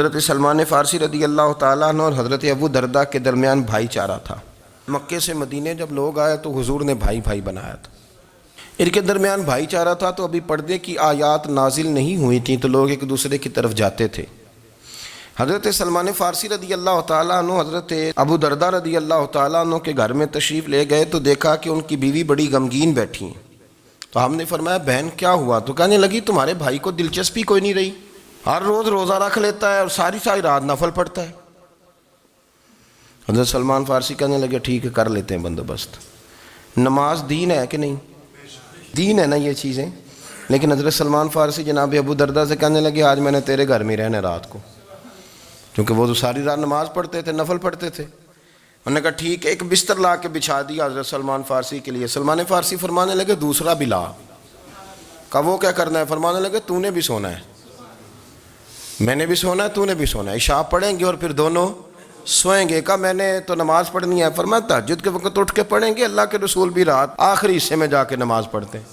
حضرت سلمان فارسی رضی اللہ تعالیٰ عنہ اور حضرت ابو دردہ کے درمیان بھائی چارہ تھا۔ مکے سے مدینے جب لوگ آئے تو حضور نے بھائی بھائی بنایا تھا۔ ان کے درمیان بھائی چارہ تھا تو ابھی پردے کی آیات نازل نہیں ہوئی تھیں تو لوگ ایک دوسرے کی طرف جاتے تھے۔ حضرت سلمان فارسی رضی اللہ تعالیٰ عنہ حضرت ابو دردہ رضی اللہ تعالیٰ عنہ کے گھر میں تشریف لے گئے تو دیکھا کہ ان کی بیوی بڑی غمگین بیٹھی ہیں۔ تو ہم نے فرمایا بہن کیا ہوا؟ تو کہنے لگی تمہارے بھائی کو دلچسپی کوئی نہیں رہی، ہر روز روزہ رکھ لیتا ہے اور ساری رات نفل پڑھتا ہے۔ حضرت سلمان فارسی کہنے لگے ٹھیک ہے کر لیتے ہیں بندوبست۔ نماز دین ہے کہ نہیں؟ دین ہے نا یہ چیزیں۔ لیکن حضرت سلمان فارسی جناب ابو دردہ سے کہنے لگے آج میں نے تیرے گھر میں رہنا رات کو، کیونکہ وہ تو ساری رات نماز پڑھتے تھے، نفل پڑھتے تھے۔ انہوں نے کہا ٹھیک ہے، ایک بستر لا کے بچھا دیا حضرت سلمان فارسی کے لیے۔ سلمان فارسی فرمانے لگے دوسرا بھی لا۔ کہا وہ کیا کرنا ہے؟ فرمانے لگے تو نے بھی سونا ہے، میں نے بھی سونا ہے، تو نے بھی سونا ہے، عشاء پڑھیں گے اور پھر دونوں سوئیں گے۔ کہا میں نے تو نماز پڑھنی ہے۔ فرمایا تہجد کے وقت اٹھ کے پڑھیں گے، اللہ کے رسول بھی رات آخری حصے میں جا کے نماز پڑھتے ہیں۔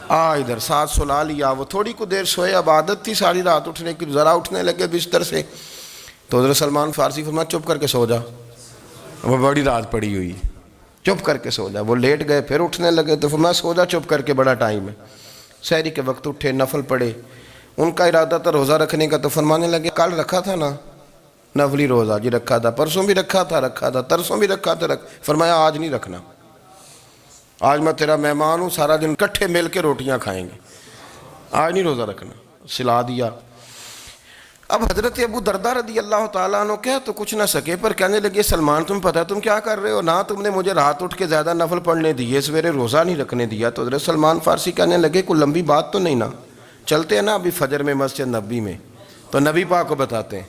ادھر ساتھ سلا لیا، وہ تھوڑی کو دیر سوئے، اب عادت تھی ساری رات اٹھنے کی، ذرا اٹھنے لگے بستر سے تو حضرت سلمان فارسی فرمایا چپ کر کے سو جا، وہ بڑی رات پڑی ہوئی، چپ کر کے سو جا۔ وہ لیٹ گئے، پھر اٹھنے لگے تو فرمایا سو جا چپ کر کے، بڑا ٹائم ہے۔ سحری کے وقت اٹھے، نفل پڑھے۔ ان کا ارادہ تھا روزہ رکھنے کا تو فرمانے لگے کل رکھا تھا نا نفلی روزہ؟ جی رکھا تھا۔ پرسوں بھی رکھا تھا، ترسوں بھی رکھا تھا۔ فرمایا آج نہیں رکھنا، آج میں تیرا مہمان ہوں، سارا دن کٹھے مل کے روٹیاں کھائیں گے، آج نہیں روزہ رکھنا۔ سلا دیا۔ اب حضرت ابو دردہ رضی اللہ تعالیٰ عنہ کہہ تو کچھ نہ سکے، پر کہنے لگے سلمان تم پتہ تم کیا کر رہے ہو؟ نہ تم نے مجھے رات اٹھ کے زیادہ نفل پڑھنے دیے، سویرے روزہ نہیں رکھنے دیا۔ تو حضرت سلمان فارسی کہنے لگے کوئی لمبی بات تو نہیں نا؟ چلتے ہیں نا ابھی فجر میں مسجد نبی میں تو نبی پاک کو بتاتے ہیں،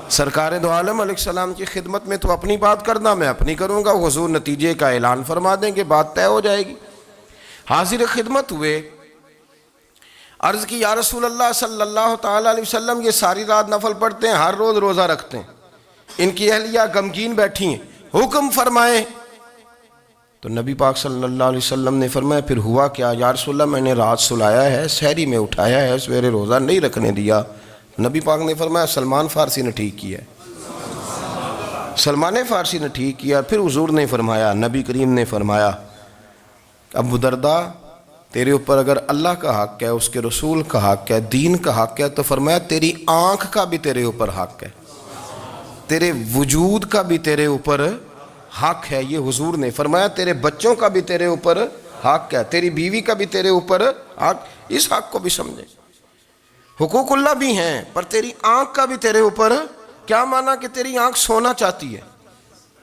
سرکار دو عالم علیہ السلام کی خدمت میں تو اپنی بات کرنا، میں اپنی کروں گا، حضور نتیجے کا اعلان فرما دیں گے، بات طے ہو جائے گی۔ حاضر خدمت ہوئے، عرض کی یا رسول اللہ صلی اللہ تعالیٰ علیہ وسلم یہ ساری رات نفل پڑھتے ہیں، ہر روز روزہ رکھتے ہیں، ان کی اہلیہ غمگین بیٹھی ہیں، حکم فرمائیں۔ تو نبی پاک صلی اللہ علیہ وسلم نے فرمایا پھر ہوا کیا؟ یا رسول اللہ میں نے رات سلایا ہے، سحری میں اٹھایا ہے، سویرے روزہ نہیں رکھنے دیا۔ نبی پاک نے فرمایا سلمان فارسی نے ٹھیک کیا ہے، سلمان فارسی نے ٹھیک کیا۔ پھر حضور نے فرمایا، نبی کریم نے فرمایا ابو دردہ تیرے اوپر اگر اللہ کا حق ہے، اس کے رسول کا حق ہے، دین کا حق ہے، تو فرمایا تیری آنکھ کا بھی تیرے اوپر حق ہے، تیرے وجود کا بھی تیرے اوپر حق ہے۔ یہ حضور نے فرمایا تیرے بچوں کا بھی تیرے اوپر حق ہے، تیری بیوی کا بھی تیرے اوپر حق۔ اس حق کو بھی سمجھے، حقوق اللہ بھی ہیں، پر تیری آنکھ کا بھی تیرے اوپر کیا مانا کہ تیری آنکھ سونا چاہتی ہے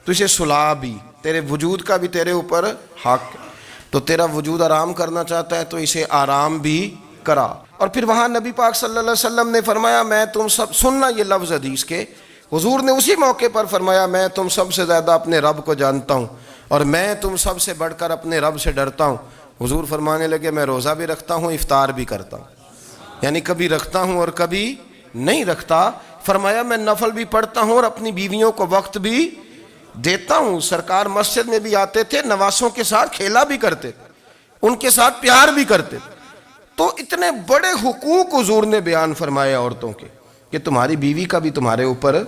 تو اسے سلا بھی، تیرے وجود کا بھی تیرے اوپر حق ہے، تو تیرا وجود آرام کرنا چاہتا ہے تو اسے آرام بھی کرا۔ اور پھر وہاں نبی پاک صلی اللہ علیہ وسلم نے فرمایا میں تم سب، سننا یہ لفظ حدیث کے، حضور نے اسی موقع پر فرمایا میں تم سب سے زیادہ اپنے رب کو جانتا ہوں اور میں تم سب سے بڑھ کر اپنے رب سے ڈرتا ہوں۔ حضور فرمانے لگے میں روزہ بھی رکھتا ہوں، افطار بھی کرتا ہوں، یعنی کبھی رکھتا ہوں اور کبھی نہیں رکھتا۔ فرمایا میں نفل بھی پڑھتا ہوں اور اپنی بیویوں کو وقت بھی دیتا ہوں۔ سرکار مسجد میں بھی آتے تھے، نواسوں کے ساتھ کھیلا بھی کرتے تھے، ان کے ساتھ پیار بھی کرتے تھے۔ تو اتنے بڑے حقوق حضور نے بیان فرمائے عورتوں کے کہ تمہاری بیوی کا بھی تمہارے اوپر